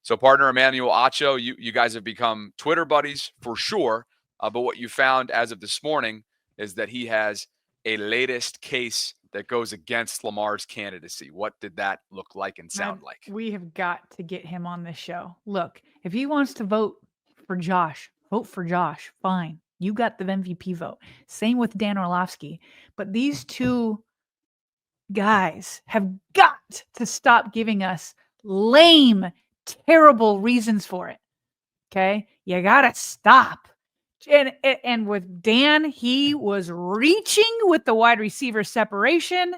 So partner Emmanuel Acho, you guys have become Twitter buddies for sure. But what you found as of this morning is that he has a latest case that goes against Lamar's candidacy. What did that look like and sound like? We have got to get him on this show. Look, if he wants to vote for Josh, vote for Josh. Fine. You got the MVP vote. Same with Dan Orlovsky. But these two guys have got to stop giving us lame, terrible reasons for it. Okay? You got to stop. And with Dan, he was reaching with the wide receiver separation.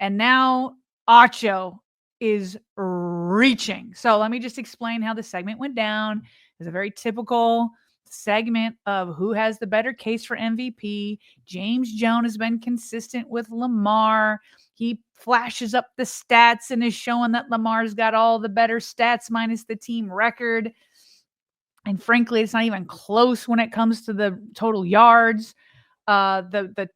And now Acho is reaching. So let me just explain how the segment went down. It's a very typical segment of who has the better case for MVP. James Jones has been consistent with Lamar. He flashes up the stats and is showing that Lamar's got all the better stats minus the team record. And frankly, it's not even close when it comes to the total yards. The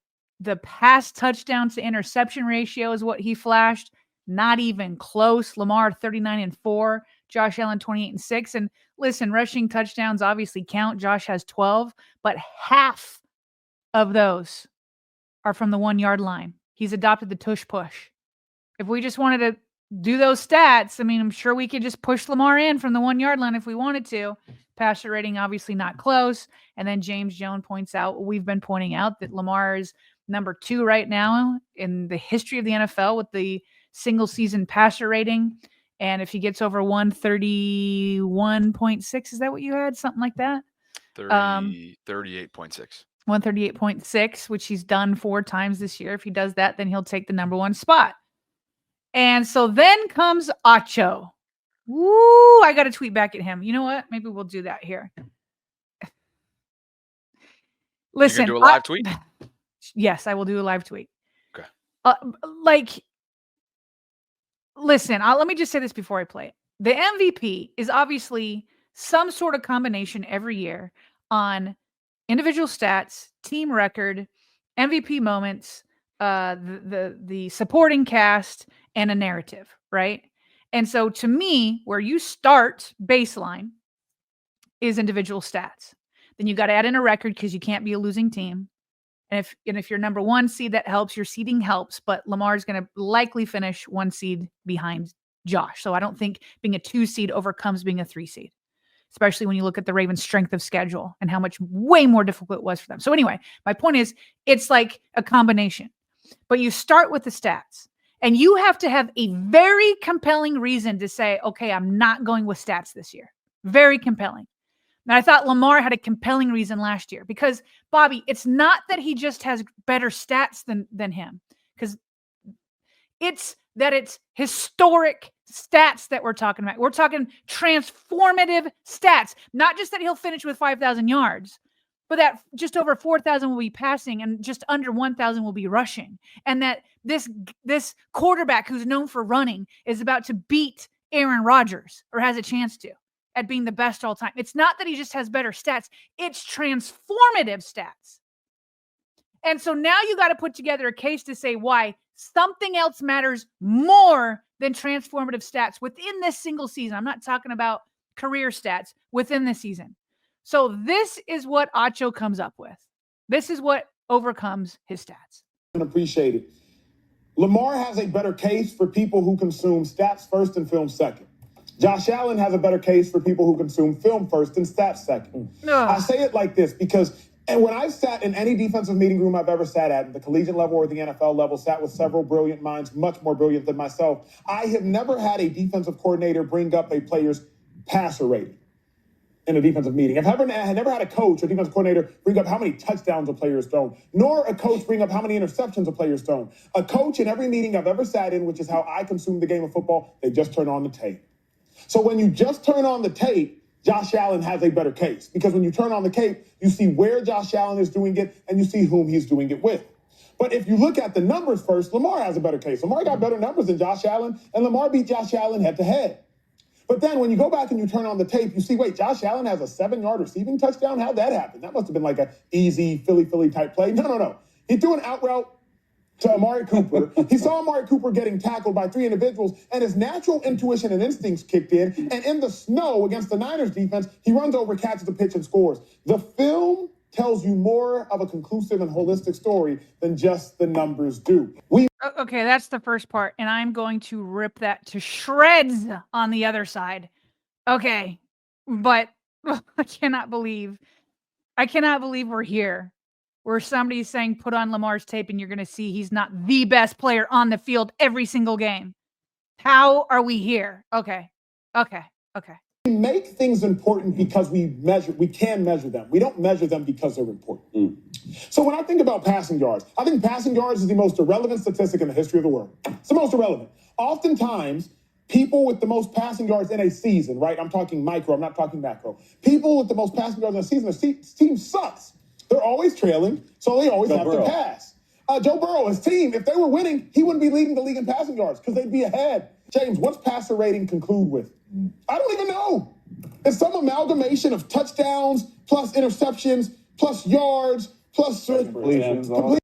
pass touchdown to interception ratio is what he flashed. Not even close. Lamar 39-4, Josh Allen 28-6. And listen, rushing touchdowns obviously count. Josh has 12, but half of those are from the 1 yard line. He's adopted the tush push. If we just wanted to do those stats, I mean, I'm sure we could just push Lamar in from the 1 yard line if we wanted to. Passer rating, obviously not close. And then James Jones points out, we've been pointing out that Lamar is number 2 right now in the history of the NFL with the single season passer rating. And if he gets over 131.6, is that what you had? Something like that? 38.6. 138.6, which he's done 4 times this year. If he does that, then he'll take the number 1 spot. And so then comes Acho. Woo, I got to tweet back at him. You know what? Maybe we'll do that here. Listen. You can do a live tweet? Yes, I will do a live tweet. Okay. Listen, let me just say this before I play it. The MVP is obviously some sort of combination every year on individual stats, team record, MVP moments, the supporting cast, and a narrative, right? And so to me, where you start baseline is individual stats. Then you got to add in a record because you can't be a losing team. And if you're number 1 seed, that helps. Your seeding helps, but Lamar's going to likely finish 1 seed behind Josh. So I don't think being a 2 seed overcomes being a 3 seed, especially when you look at the Ravens' strength of schedule and how much way more difficult it was for them. So anyway, my point is it's like a combination, but you start with the stats. And you have to have a very compelling reason to say, okay, I'm not going with stats this year. Very compelling. And I thought Lamar had a compelling reason last year because, Bobby, it's not that he just has better stats than him, because it's that it's historic stats that we're talking about. We're talking transformative stats, not just that he'll finish with 5,000 yards, but that just over 4,000 will be passing and just under 1,000 will be rushing. And that this quarterback who's known for running is about to beat Aaron Rodgers, or has a chance to, at being the best all time. It's not that he just has better stats. It's transformative stats. And so now you got to put together a case to say why something else matters more than transformative stats within this single season. I'm not talking about career stats within the season. So this is what Acho comes up with. This is what overcomes his stats. Appreciate it. Lamar has a better case for people who consume stats first and film second. Josh Allen has a better case for people who consume film first and stats second. I say it like this because, and when I've sat in any defensive meeting room I've ever sat at the collegiate level or the NFL level, sat with several brilliant minds, much more brilliant than myself, I have never had a defensive coordinator bring up a player's passer rating in a defensive meeting. I've never had a coach or defensive coordinator bring up how many touchdowns a player's thrown, nor a coach bring up how many interceptions a player's thrown. A coach in every meeting I've ever sat in, which is how I consume the game of football, they just turn on the tape. So when you just turn on the tape, Josh Allen has a better case, because when you turn on the tape, you see where Josh Allen is doing it and you see whom he's doing it with. But if you look at the numbers first, Lamar has a better case. Lamar got better numbers than Josh Allen, and Lamar beat Josh Allen head to head. But then when you go back and you turn on the tape, you see, wait, Josh Allen has a 7-yard receiving touchdown? How'd that happen? That must have been like an easy Philly type play. No. He threw an out route. to Amari Cooper. He saw Amari Cooper getting tackled by 3 individuals, and his natural intuition and instincts kicked in. And in the snow against the Niners defense, he runs over, catches the pitch, and scores. The film tells you more of a conclusive and holistic story than just the numbers do. Okay, that's the first part, and I'm going to rip that to shreds on the other side. Okay, but I cannot believe we're here where somebody's saying put on Lamar's tape and you're going to see he's not the best player on the field every single game. How are we here? Okay. We make things important because we can measure them. We don't measure them because they're important. So when I think about passing yards, I think passing yards is the most irrelevant statistic in the history of the world. It's the most irrelevant. Oftentimes, people with the most passing yards in a season, right? I'm talking micro, I'm not talking macro. People with the most passing yards in a season, the team sucks. They're always trailing, so they always have to pass. Joe Burrow, his team, if they were winning, he wouldn't be leading the league in passing yards because they'd be ahead. James, what's passer rating conclude with? I don't even know. It's some amalgamation of touchdowns, plus interceptions, plus yards, plus completions. He doesn't know,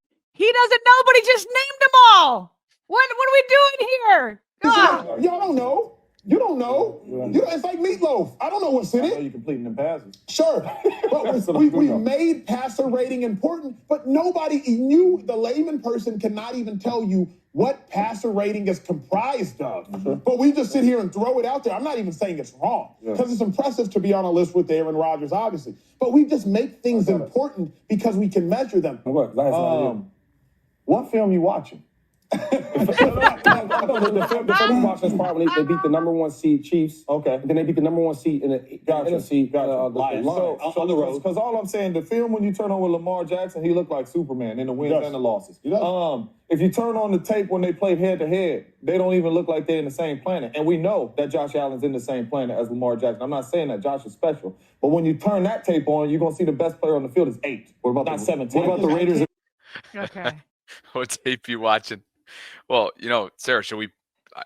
but he just named them all. What are we doing here? Y'all don't know. You don't know. It's like meatloaf. I don't know what's in it. You're completing them passes. Sure. But we made passer rating important, but nobody knew. The layman person cannot even tell you what passer rating is comprised of. But we just sit here and throw it out there. I'm not even saying it's wrong, because it's impressive to be on a list with Aaron Rodgers, obviously. But we just make things important because we can measure them. What film you watching? The film we watching is probably they beat the #1 seed Chiefs. Okay. And then they beat the #1 seed in the NFC. The Lions. So on the road. Because all I'm saying, the film when you turn on with Lamar Jackson, he looked like Superman in the wins and the losses. If you turn on the tape when they played head to head, they don't even look like they're in the same planet. And we know that Josh Allen's in the same planet as Lamar Jackson. I'm not saying that Josh is special, but when you turn that tape on, you're gonna see the best player on the field is 8. What about not 17? What about the Raiders? Okay. What tape you watching? Well, Sarah, should we?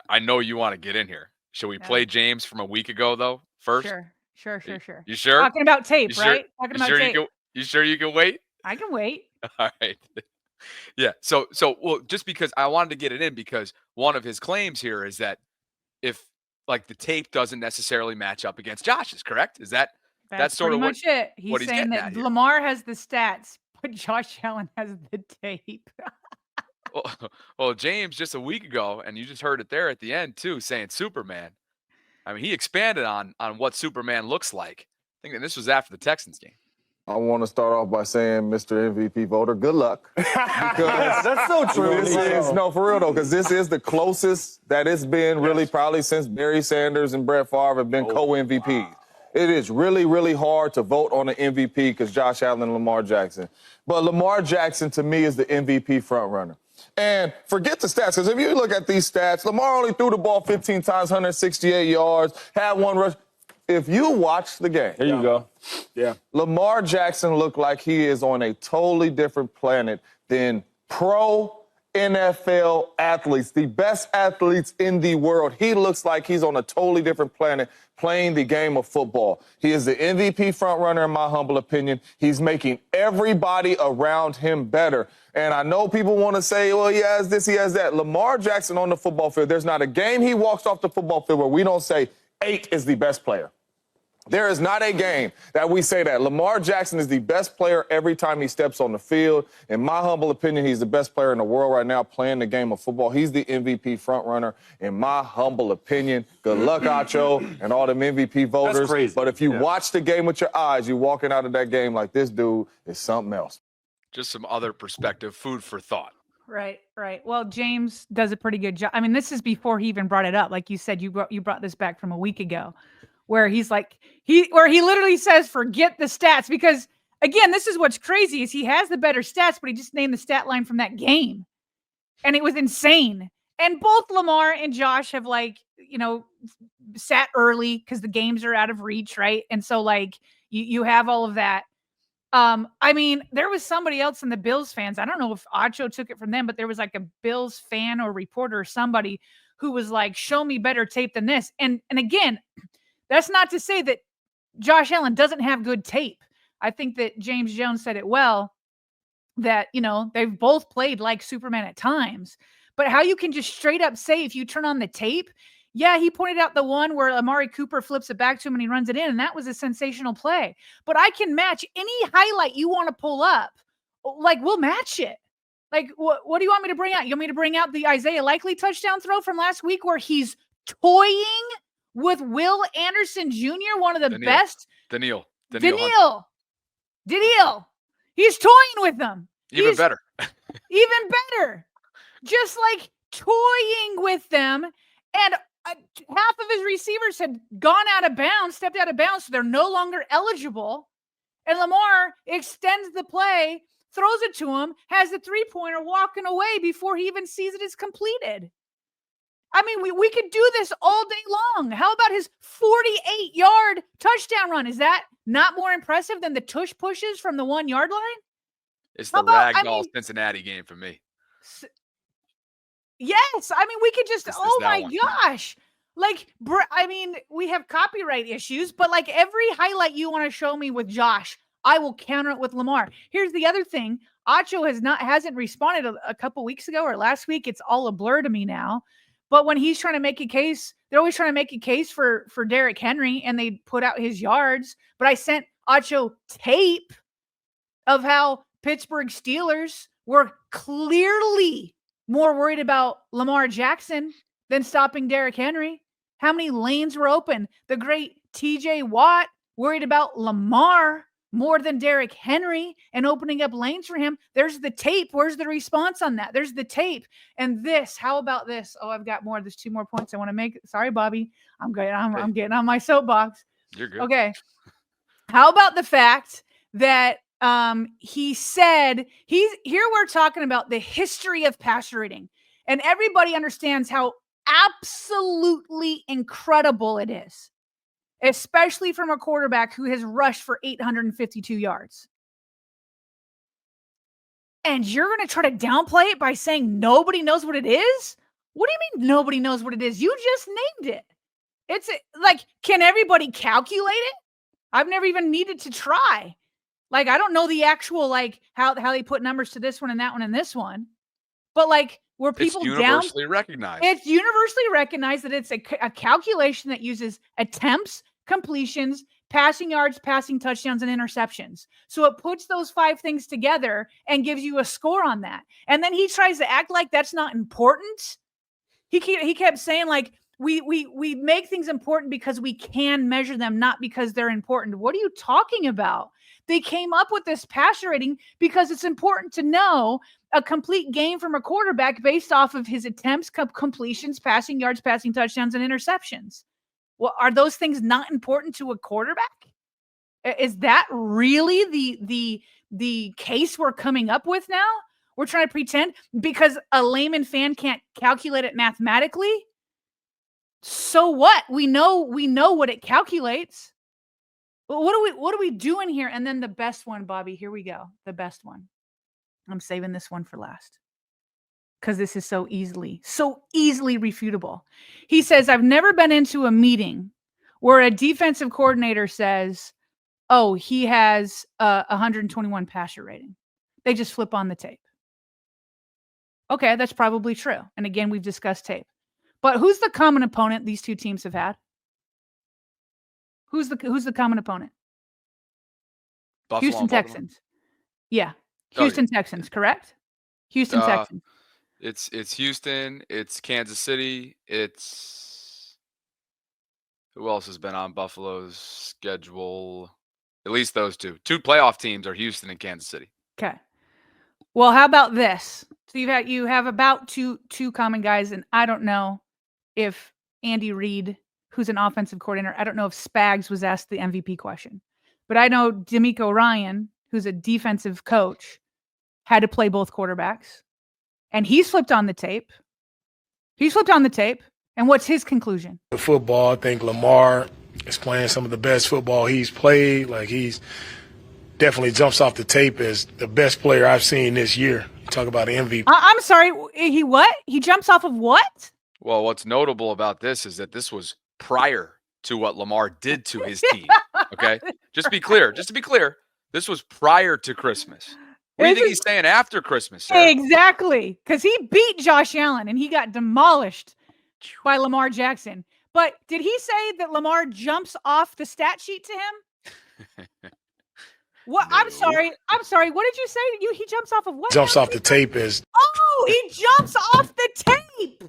I know you want to get in here. Should we play James from a week ago though first? Sure. You sure? Talking about tape, you right? Sure? Talking about tape. You sure you can wait? I can wait. All right. Yeah. So well, just because I wanted to get it in because one of his claims here is that if like the tape doesn't necessarily match up against Josh's, correct? Is that's sort of much it? He's saying that Lamar has the stats, but Josh Allen has the tape. Well, James just a week ago, and you just heard it there at the end too, saying Superman. I mean, he expanded on what Superman looks like. I think that this was after the Texans game. I want to start off by saying, Mr. MVP voter, good luck. That's so true. No, for real though, because this is the closest that it's been really probably since Barry Sanders and Brett Favre have been co-MVPs. Wow. It is really, really hard to vote on an MVP because Josh Allen and Lamar Jackson. But Lamar Jackson, to me, is the MVP frontrunner. And forget the stats, because if you look at these stats, Lamar only threw the ball 15 times, 168 yards, had 1 rush. If you watch the game, here you go. Yeah. Lamar Jackson looked like he is on a totally different planet than pro NFL athletes, the best athletes in the world. He looks like he's on a totally different planet playing the game of football. He is the MVP frontrunner, in my humble opinion. He's making everybody around him better. And I know people want to say, well, he has this, he has that. Lamar Jackson on the football field, there's not a game he walks off the football field where we don't say 8 is the best player. There is not a game that we say that. Lamar Jackson is the best player every time he steps on the field. In my humble opinion, he's the best player in the world right now playing the game of football. He's the MVP frontrunner, in my humble opinion. Good luck, Acho, and all them MVP voters. That's crazy. But if you watch the game with your eyes, you're walking out of that game like this dude is something else. Just some other perspective, food for thought. Right. Well, James does a pretty good job. I mean, this is before he even brought it up. Like you said, you brought this back from a week ago, where he's like, he literally says, forget the stats. Because again, this is what's crazy is he has the better stats, but he just named the stat line from that game. And it was insane. And both Lamar and Josh have sat early because the games are out of reach. Right. And so you have all of that. I mean, there was somebody else in the Bills fans. I don't know if Acho took it from them, but there was like a Bills fan or reporter or somebody who was like, show me better tape than this. And again, that's not to say that Josh Allen doesn't have good tape. I think that James Jones said it well, that, they've both played like Superman at times. But how you can just straight up say, if you turn on the tape, yeah, he pointed out the one where Amari Cooper flips it back to him and he runs it in, and that was a sensational play. But I can match any highlight you want to pull up. Like, we'll match it. Like, what do you want me to bring out? You want me to bring out the Isaiah Likely touchdown throw from last week where he's toying with Will Anderson Jr., one of the best? Daniil. He's toying with them. Even better. Just like toying with them. And half of his receivers had gone out of bounds, stepped out of bounds, so they're no longer eligible. And Lamar extends the play, throws it to him, has the three-pointer walking away before he even sees it is completed. I mean, we could do this all day long. How about his 48-yard touchdown run? Is that not more impressive than the tush pushes from the 1-yard line? It's the ragdoll Cincinnati game for me. Yes. I mean, we could just, oh my gosh. Like, I mean, we have copyright issues, but like every highlight you want to show me with Josh, I will counter it with Lamar. Here's the other thing. Acho hasn't responded a couple weeks ago or last week. It's all a blur to me now. But when he's trying to make a case, they're always trying to make a case for Derrick Henry, and they put out his yards. But I sent Acho tape of how Pittsburgh Steelers were clearly more worried about Lamar Jackson than stopping Derrick Henry. How many lanes were open? The great TJ Watt worried about Lamar more than Derrick Henry and opening up lanes for him. There's the tape. Where's the response on that? There's the tape. And this, how about this? Oh, I've got more. There's 2 more points I want to make. Sorry, Bobby. I'm getting on my soapbox. You're good. Okay. How about the fact that he said here we're talking about the history of passer rating, and everybody understands how absolutely incredible it is, especially from a quarterback who has rushed for 852 yards. And you're going to try to downplay it by saying nobody knows what it is? What do you mean nobody knows what it is? You just named it. It's like, can everybody calculate it? I've never even needed to try. Like, I don't know the actual, like, how they put numbers to this one and that one and this one. But, like, where people it's universally recognized. It's universally recognized that it's a calculation that uses attempts, completions, passing yards, passing touchdowns, and interceptions. So it puts those 5 things together and gives you a score on that. And then he tries to act like that's not important. He kept saying, like, we make things important because we can measure them, not because they're important. What are you talking about? They came up with this passer rating because it's important to know a complete game from a quarterback based off of his attempts, completions, passing yards, passing touchdowns, and interceptions. Well, are those things not important to a quarterback? Is that really the case we're coming up with now? We're trying to pretend because a layman fan can't calculate it mathematically. So what? We know what it calculates. But what are we doing here? And then the best one, Bobby, here we go. The best one. I'm saving this one for last because this is so easily refutable. He says, I've never been into a meeting where a defensive coordinator says, oh, he has 121 passer rating. They just flip on the tape. Okay, that's probably true. And again, we've discussed tape. But who's the common opponent these two teams have had? Who's the common opponent? Buffalo Houston Texans. Yeah. Houston Texans, correct? Houston Texans. It's Houston, it's Kansas City, it's who else has been on Buffalo's schedule? At least those two. 2 playoff teams are Houston and Kansas City. Okay. Well, how about this? So you have about two common guys, and I don't know if Andy Reid, who's an offensive coordinator, I don't know if Spags was asked the MVP question. But I know D'Amico Ryan, who's a defensive coach, had to play both quarterbacks. And he's flipped on the tape. And what's his conclusion? The football, I think Lamar is playing some of the best football he's played. Like, he's definitely jumps off the tape as the best player I've seen this year. You talk about an MVP. I'm sorry. He what? He jumps off of what? Well, what's notable about this is that this was prior to what Lamar did to his team. Okay? Just to be clear, this was prior to Christmas. What do you think he's saying after Christmas, Sarah? Exactly. Because he beat Josh Allen and he got demolished by Lamar Jackson. But did he say that Lamar jumps off the stat sheet to him? What? No. I'm sorry. What did you say? He jumps off of what? Jumps off the tape is. Oh, he jumps off the tape.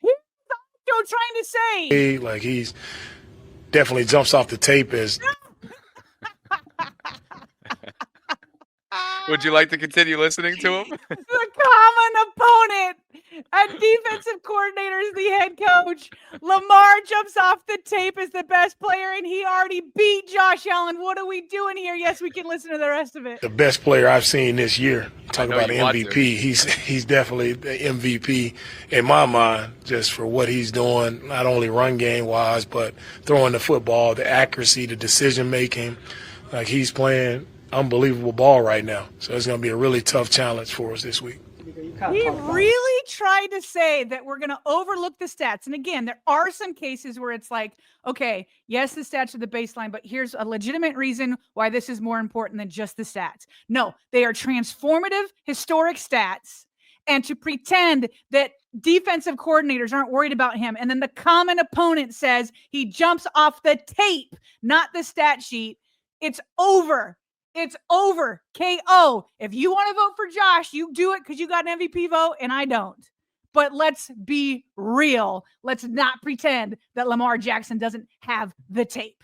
He's also trying to say. Like he's definitely jumps off the tape as. Would you like to continue listening to him? The common opponent and defensive coordinator is the head coach. Lamar jumps off the tape as the best player, and he already beat Josh Allen. What are we doing here? Yes, we can listen to the rest of it. The best player I've seen this year. Talk about MVP. To. He's definitely the MVP in my mind, just for what he's doing, not only run game wise, but throwing the football, the accuracy, the decision making. Like he's playing unbelievable ball right now. So it's going to be a really tough challenge for us this week. He really tried to say that we're going to overlook the stats. And again, there are some cases where it's like, okay, yes, the stats are the baseline, but here's a legitimate reason why this is more important than just the stats. No, they are transformative, historic stats. And to pretend that defensive coordinators aren't worried about him, and then the common opponent says he jumps off the tape, not the stat sheet, it's over. It's over. KO. If you want to vote for Josh, you do it because you got an MVP vote and I don't. But let's be real. Let's not pretend that Lamar Jackson doesn't have the tape.